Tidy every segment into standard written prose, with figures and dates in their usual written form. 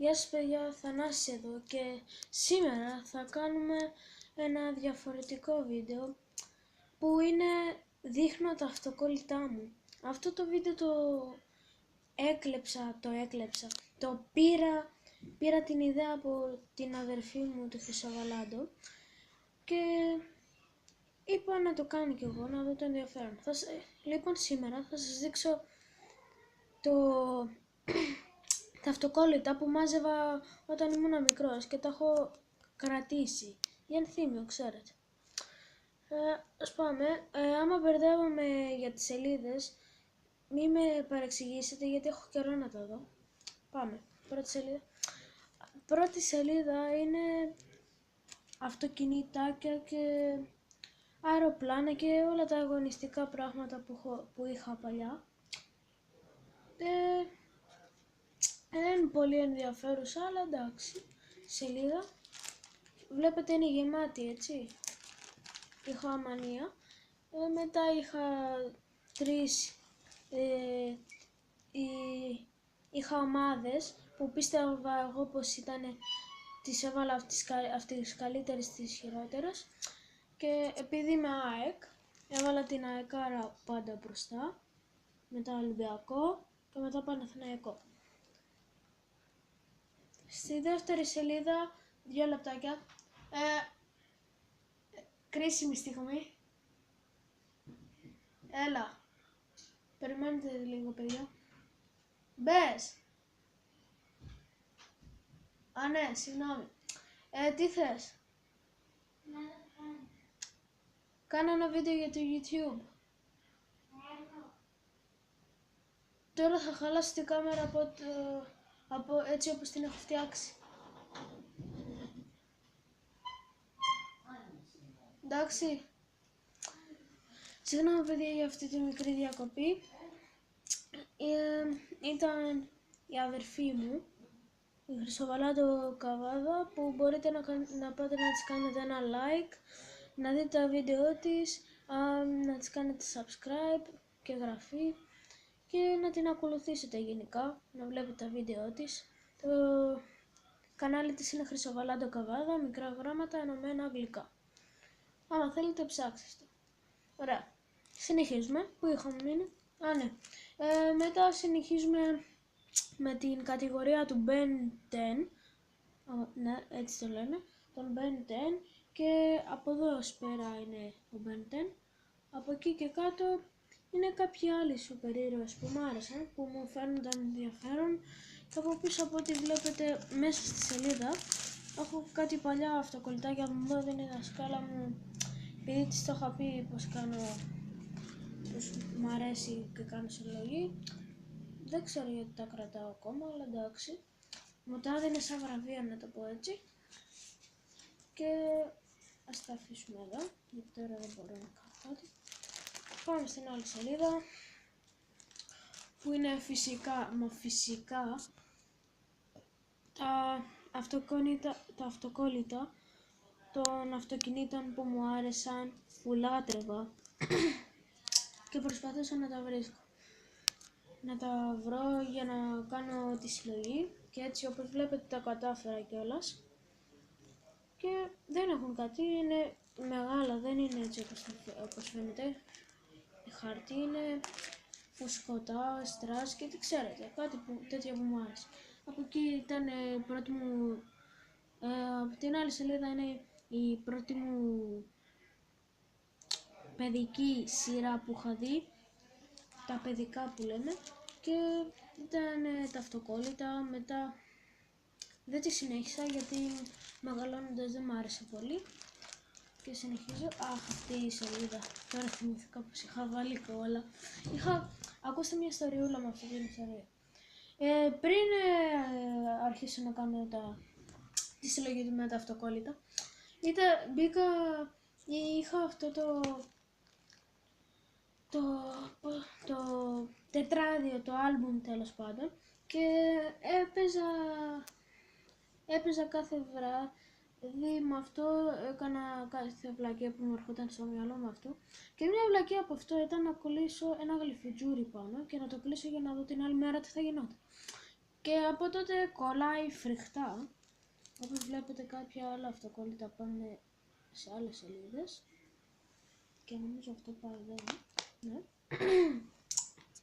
Γεια σας παιδιά, Θανάσης εδώ και σήμερα θα κάνουμε ένα διαφορετικό βίντεο που είναι δείχνω τα αυτοκόλλητά μου. Αυτό το βίντεο το πήρα την ιδέα από την αδερφή μου του Χρυσοβαλάντο και είπα να το κάνω κι εγώ, να δω το ενδιαφέρον. Λοιπόν σήμερα θα σας δείξω τα αυτοκόλλητα που μάζευα όταν ήμουν μικρός και τα έχω κρατήσει για ενθύμιο, ξέρετε. Ας πάμε. Άμα μπερδεύομαι για τις σελίδες, μη με παρεξηγήσετε γιατί έχω καιρό να τα δω. Πάμε. Πρώτη σελίδα. Πρώτη σελίδα είναι αυτοκινητάκια και αεροπλάνα και όλα τα αγωνιστικά πράγματα που είχα παλιά. Δεν είναι πολύ ενδιαφέρουσα, αλλά εντάξει. Σελίδα. Βλέπετε είναι γεμάτη, έτσι. Είχα αμανία. Μετά είχα είχα ομάδες που πίστευα εγώ πως ήταν, τις έβαλα αυτές τις καλύτερες τις χειρότερες. Και επειδή είμαι ΑΕΚ, έβαλα την ΑΕΚάρα πάντα μπροστά. Μετά Ολυμπιακό και μετά Παναθηναϊκό. Στη δεύτερη σελίδα, 2 λεπτάκια, κρίσιμη στιγμή. Έλα, περιμένετε λίγο παιδιά. Μπες. Α ναι, συγγνώμη. Τι θες? Κάνω ένα βίντεο για το YouTube. Τώρα θα χαλάσω την κάμερα από έτσι όπως την έχω φτιάξει. Εντάξει. Συγγνώμη παιδιά για αυτή τη μικρή διακοπή. Ήταν η αδερφή μου, η Χρυσοβαλάντο Καβάδα, που μπορείτε να πάτε να της κάνετε ένα like, να δείτε τα βίντεο της, να της κάνετε subscribe και εγγραφή και να την ακολουθήσετε γενικά, να βλέπετε τα βίντεο της. Το κανάλι της είναι Χρυσοβαλάντο Καβάδα, μικρά γράμματα ενωμένα αγγλικά. Άμα θέλετε ψάξτε το. Ωραία. Συνεχίζουμε. Πού είχαμε μείνει? Α, ναι. Μετά συνεχίζουμε με την κατηγορία του Ben 10. Ναι, έτσι το λένε. Τον Ben 10. Και από εδώ ως πέρα είναι ο Ben 10. Από εκεί και κάτω είναι κάποιοι άλλοι σούπερ ήρωες που μου άρεσαν, που μου φαίνονταν ενδιαφέρον. Και από πίσω από ό,τι βλέπετε μέσα στη σελίδα έχω κάτι παλιά αυτοκολλητάκια που μου έδινε η δασκάλα μου, επειδή της το είχα πει πως μ' αρέσει και κάνω συλλογή. Δεν ξέρω γιατί τα κρατάω ακόμα, αλλά εντάξει. Μου τα έδινε σαν βραβείο, να το πω έτσι. Και ας τα αφήσουμε εδώ, γιατί τώρα δεν μπορώ να κάνω κάτι. Πάμε στην άλλη σελίδα, που είναι φυσικά τα αυτοκόλλητα των αυτοκινήτων που μου άρεσαν, που λάτρευα και προσπαθούσα να τα βρίσκω. Να τα βρω για να κάνω τη συλλογή και έτσι όπως βλέπετε τα κατάφερα κιόλας. Και δεν έχουν κάτι, είναι μεγάλα, δεν είναι έτσι όπως φαίνεται. Η χαρτί είναι φουσκωτά, στρας και τι ξέρετε, κάτι τέτοια που μου άρεσε. Από εκεί ήταν πρώτη μου, από την άλλη σελίδα είναι η πρώτη μου παιδική σειρά που είχα δει, τα παιδικά που λέμε, και ήταν τα αυτοκόλλητα. Μετά δεν τη συνέχισα γιατί μεγαλώνοντας δεν μ' άρεσε πολύ και συνεχίζω. Αχ, αυτή η σελίδα, τώρα θυμήθηκα πως είχα βάλει όλα. Ακούστε μια ιστοριούλα με αυτή την ιστορία. Πριν αρχίσω να κάνω τη συλλογή με τα αυτοκόλλητα, είχα αυτό το τετράδιο, το άλμπουμ τέλος πάντων, και έπαιζα κάθε βράδυ με αυτό, έκανα κάθε βλακεία που μου έρχονταν στο μυαλό με αυτό, και μια βλακεία από αυτό ήταν να κολλήσω ένα γλυφιτζούρι πάνω και να το κλείσω για να δω την άλλη μέρα τι θα γινόταν. Και από τότε κολλάει φρικτά. Όπως βλέπετε κάποια άλλα αυτοκόλλητα πάνε σε άλλες σελίδες. Και νομίζω αυτό πάει εδώ. Ναι.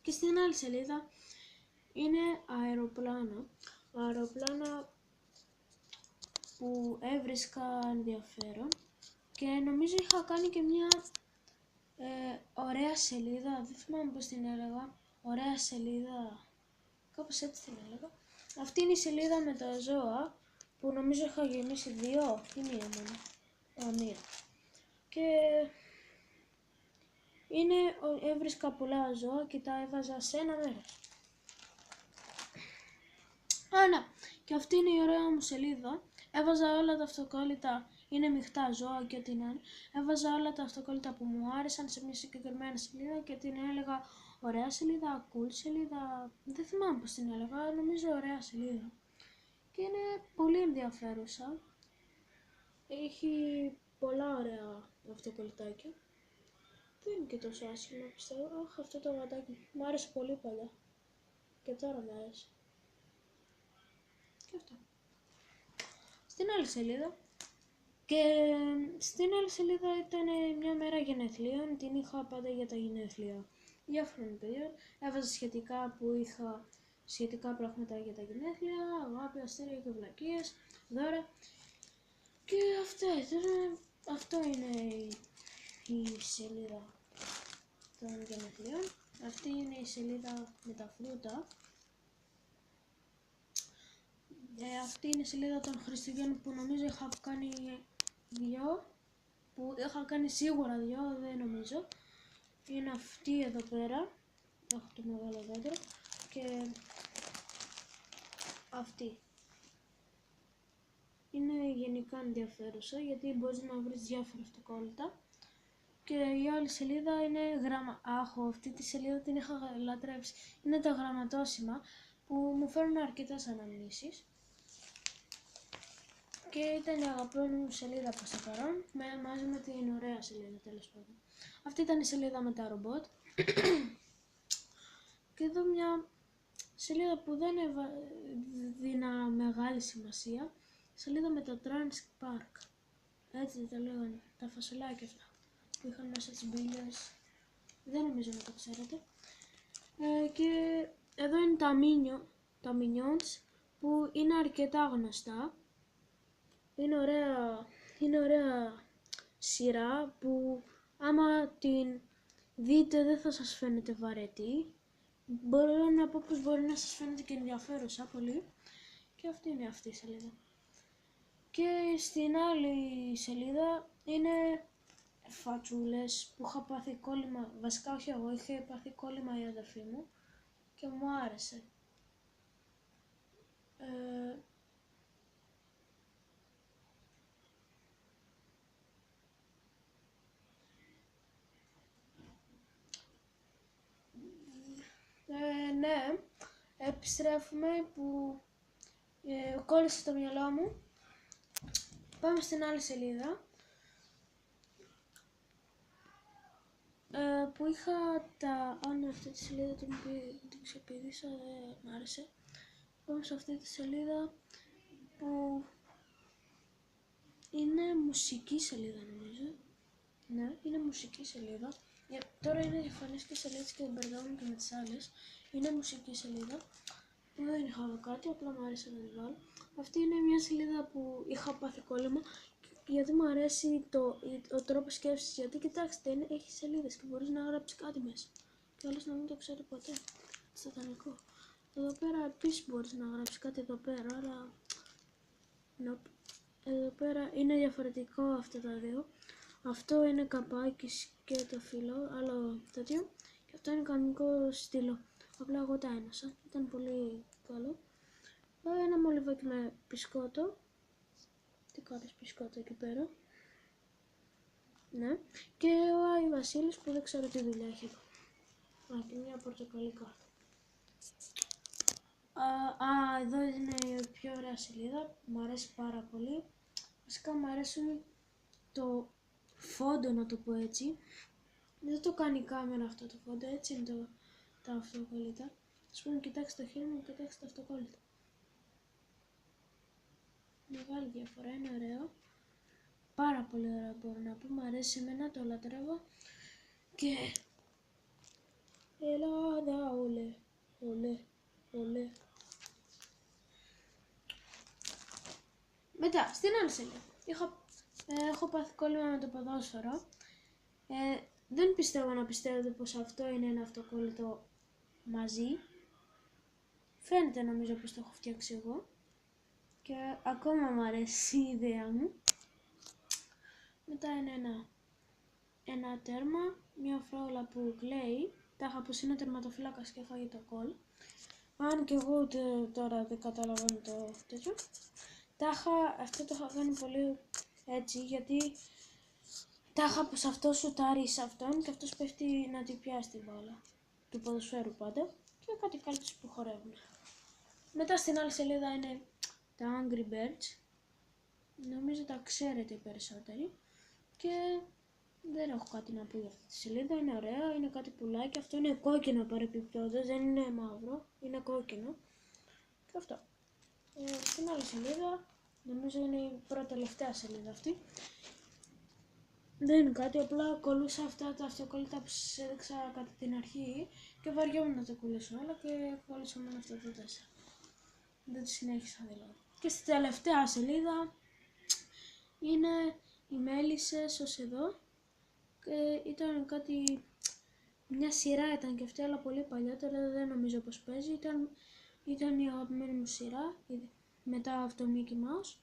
Και στην άλλη σελίδα είναι αεροπλάνα. Αεροπλάνα που έβρισκα ενδιαφέρον. Και νομίζω είχα κάνει και μια ωραία σελίδα. Δεν θυμάμαι πώς την έλεγα. Ωραία σελίδα. Κάπως έτσι την έλεγα. Αυτή είναι η σελίδα με τα ζώα. Που νομίζω είχα γεμίσει 2 ή 1 μόνο. Μία. Και έβρισκα πολλά ζώα και τα έβαζα σε ένα μέρος. Ναι. Και αυτή είναι η ωραία μου σελίδα. Έβαζα όλα τα αυτοκόλλητα, είναι μειχτά ζώα και ό,τι να είναι. Έβαζα όλα τα αυτοκόλλητα που μου άρεσαν σε μια συγκεκριμένη σελίδα και την έλεγα ωραία σελίδα, cool σελίδα. Δεν θυμάμαι πώς την έλεγα, νομίζω ωραία σελίδα. Και είναι πολύ ενδιαφέρουσα. Έχει πολλά ωραία αυτοκολλητάκια. Δεν είναι και τόσο άσχημα, πιστεύω. Αχ, αυτό το γατάκι μου άρεσε πολύ παλιά. Και τώρα μου αρέσει. Και αυτό. Στην άλλη σελίδα. Και στην άλλη σελίδα ήταν μια μέρα γενεθλίων. Την είχα πάντα για τα γενέθλια διάφορων παιδιών. Έβαζα σχετικά πράγματα για τα γενέθλια, αγάπη, αστέρια και βλακίες, δώρα. Και αυτό είναι η σελίδα των γενεθλίων. Αυτή είναι η σελίδα με τα φρούτα. Αυτή είναι η σελίδα των Χριστουγέννων που νομίζω είχα κάνει 2. Που είχα κάνει σίγουρα 2, δεν νομίζω. Είναι αυτή εδώ πέρα. Έχω το μεγάλο δέντρο. Και αυτή. Είναι γενικά ενδιαφέρουσα γιατί μπορείς να βρεις διάφορα αυτοκόλλητα. Και η άλλη σελίδα είναι αυτή τη σελίδα την είχα λατρέψει. Είναι τα γραμματόσημα που μου φέρνουν αρκετές αναμνήσεις. Και ήταν η αγαπημένη μου σελίδα προς το παρόν, μαζί με την ωραία σελίδα τέλος πάντων. Αυτή ήταν η σελίδα με τα ρομπότ. Και εδώ μια σελίδα που δεν δίνα μεγάλη σημασία. Σελίδα με τα Trans Park. Έτσι τα λέγανε, τα φασολάκια αυτά που είχαν μέσα τις μπύλες. Δεν νομίζω να το ξέρετε. Και εδώ είναι τα Minions που είναι αρκετά γνωστά. Είναι ωραία σειρά που άμα την δείτε δεν θα σας φαίνεται βαρετή. Μπορώ να πω πως μπορεί να σας φαίνεται και ενδιαφέρουσα πολύ. Και αυτή η σελίδα. Και στην άλλη σελίδα είναι φατσούλες που είχα πάθει κόλλημα. Βασικά όχι εγώ, είχε πάθει κόλλημα η αδερφή μου και μου άρεσε. Ναι, επιστρέφουμε που κόλλησε το μυαλό μου. Πάμε στην άλλη σελίδα που είχα αυτή τη σελίδα την ξεπηδήσα, δεν μ' άρεσε. Πάμε σε αυτή τη σελίδα που είναι μουσική σελίδα νομίζω. Ναι, είναι μουσική σελίδα. Τώρα είναι διαφανής και σελίδες και μπερδεύουν και με τις άλλες. Είναι μουσική σελίδα που δεν είχα κάτι, απλά μου άρεσε να τη βάλω. Αυτή είναι μια σελίδα που είχα πάθει κόλλημα γιατί μου αρέσει ο τρόπος σκέψης. Γιατί κοιτάξτε, έχει σελίδες και μπορείς να γράψεις κάτι μέσα. Και άλλος να μην το ξέρει ποτέ. Σατανικό. Εδώ πέρα επίσης μπορείς να γράψεις κάτι εδώ πέρα, αλλά nope. Εδώ πέρα είναι διαφορετικό αυτά τα δύο. Αυτό είναι καπάκι και το φύλλο, άλλο τέτοιο. Και αυτό είναι κανονικό στυλό. Απλά εγώ τα ένωσα. Ήταν πολύ καλό. Ένα μολυβάκι με πισκότο. Τι κάνεις πισκότο εκεί πέρα. Ναι. Και ο Άι Βασίλης που δεν ξέρω τι δουλειά έχει εδώ. Και μια πορτοκαλί κάρτα. Εδώ είναι η πιο ωραία σελίδα. Μου αρέσει πάρα πολύ. Βασικά μου αρέσουν το φόντο, να το πω έτσι. Δεν το κάνει η κάμερα αυτό το φόντο, έτσι είναι τα αυτοκόλλητα. Ας πούμε, κοιτάξτε το χέρι μου, κοιτάξτε τα αυτοκόλλητα. μεγάλη διαφορά, είναι ωραίο. Πάρα πολύ ωραίο μπορώ να πω, μου αρέσει εμένα, το λατρεύω. Και Ελλάδα, ολέ, ολέ, ολέ. Μετά, στην άλλη σελίδα, έχω πάθει κόλλημα με το ποδόσφαιρο. Δεν πιστεύω να πιστεύετε πως αυτό είναι ένα αυτοκόλλητο μαζί. Φαίνεται νομίζω πως το έχω φτιάξει εγώ. Και ακόμα μου αρέσει η ιδέα μου. Μετά είναι ένα τέρμα, μια φράουλα που κλαίει. Τάχα πως είναι τερματοφύλακας και έφαγε το γκολ. Αν και εγώ ούτε τώρα δεν καταλαβαίνω το τέτοιο. Τάχα αυτό το είχα κάνει πολύ έτσι, γιατί τάχα πως αυτός σουτάρει σε αυτόν και αυτός πέφτει να την πιάσει την μπάλα. Του ποδοσφαίρου πάντα. Και κάτι κάλτσες που χορεύουν. Μετά στην άλλη σελίδα είναι τα Angry Birds. Νομίζω τα ξέρετε οι περισσότεροι. Και δεν έχω κάτι να πω για αυτή τη σελίδα. Είναι ωραία, είναι κάτι πουλάκι. Αυτό είναι κόκκινο παρεπιπτόντως, δεν είναι μαύρο. Είναι κόκκινο. Και αυτό. Στην άλλη σελίδα, νομίζω είναι η πρώτη τελευταία σελίδα αυτή. Δεν είναι κάτι, απλά κολλούσα αυτά τα αυτοκόλλητα που σας έδειξα κατά την αρχή και βαριόμουν να το κολλήσω όλα και κόλλησα μόνο αυτά τα 4. Δεν το συνέχισα δηλαδή. Και στη τελευταία σελίδα είναι οι μέλισσες ως εδώ. Και ήταν κάτι, μια σειρά ήταν και αυτή, αλλά πολύ παλιότερα, δεν νομίζω πως παίζει. Ήταν η αγαπημένη μου σειρά, μετά αυτό Mickey Mouse.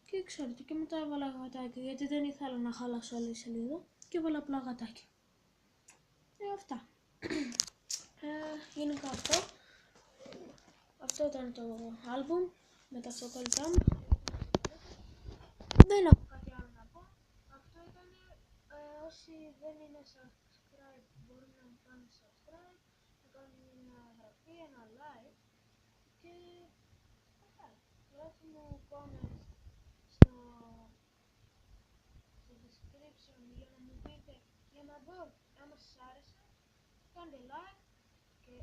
Και ξέρετε, και μετά έβαλα γατάκια, γιατί δεν ήθελα να χαλάσω άλλη σελίδα και έβαλα απλά γατάκια. Αυτά. Γενικά αυτό ήταν το άλμπουμ με τα αυτοκόλλητά μου. Δεν έχω κάτι άλλο να πω. Αυτό ήταν, όσοι δεν είναι subscribe μπορούν να κάνουν subscribe, να κάνουν μια εγγραφή, ένα like και αυτά. Γράψτε μου comment στο description για να μου πείτε, για να δω άμα σας άρεσε. Κάντε like και